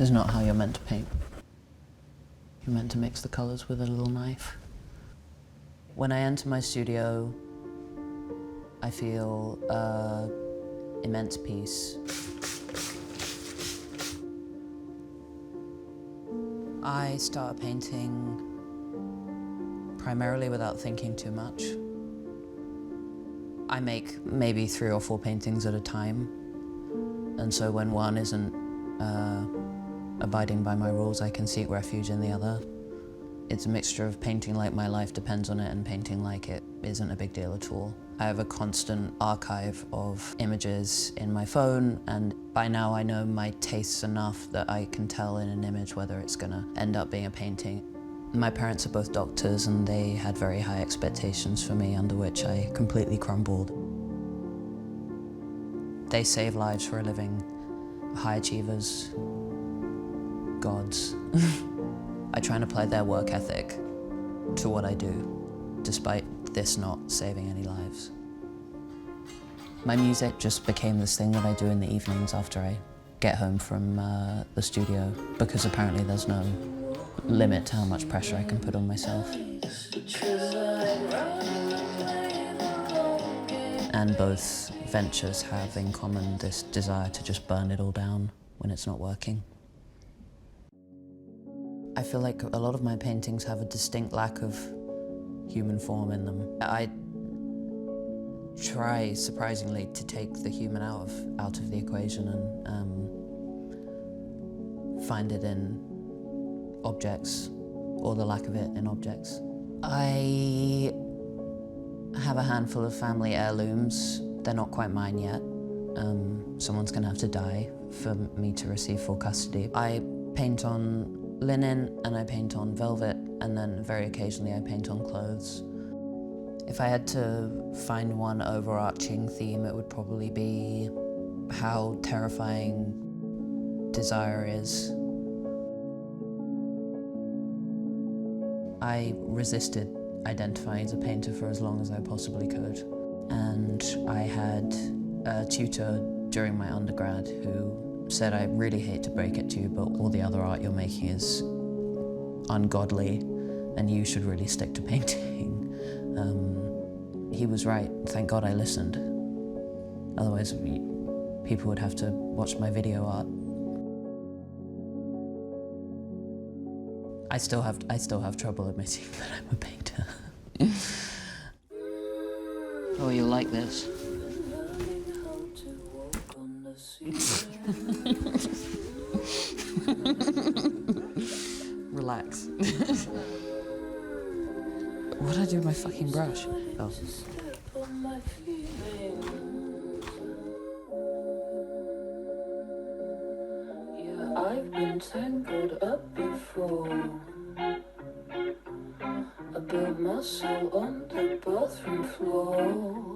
is not how you're meant to paint. You're meant to mix the colours with a little knife. When I enter my studio, I feel immense peace. I start painting primarily without thinking too much. I make maybe 3 or 4 paintings at a time, and so when one isn't abiding by my rules, I can seek refuge in the other. It's a mixture of painting like my life depends on it and painting like it isn't a big deal at all. I have a constant archive of images in my phone, and by now I know my tastes enough that I can tell in an image whether it's gonna end up being a painting. My parents are both doctors and they had very high expectations for me, under which I completely crumbled. They save lives for a living, high achievers, gods. I try and apply their work ethic to what I do, despite this not saving any lives. My music just became this thing that I do in the evenings after I get home from the studio, because apparently there's no limit to how much pressure I can put on myself. And both ventures have in common this desire to just burn it all down when it's not working. I feel like a lot of my paintings have a distinct lack of human form in them. I try, surprisingly, to take the human out of the equation and find it in objects, or the lack of it in objects. I have a handful of family heirlooms. They're not quite mine yet. Someone's gonna have to die for me to receive full custody. I paint on linen, and I paint on velvet, and then very occasionally I paint on clothes. If I had to find one overarching theme, it would probably be how terrifying desire is. I resisted identifying as a painter for as long as I possibly could, and I had a tutor during my undergrad who said, "I really hate to break it to you, but all the other art you're making is ungodly, and you should really stick to painting." He was right. Thank God I listened. Otherwise, people would have to watch my video art. I still have trouble admitting that I'm a painter. Oh, you'll like this. Relax. What did I do with my fucking brush? Oh. Yeah, I've been tangled up before. I built my soul on the bathroom floor.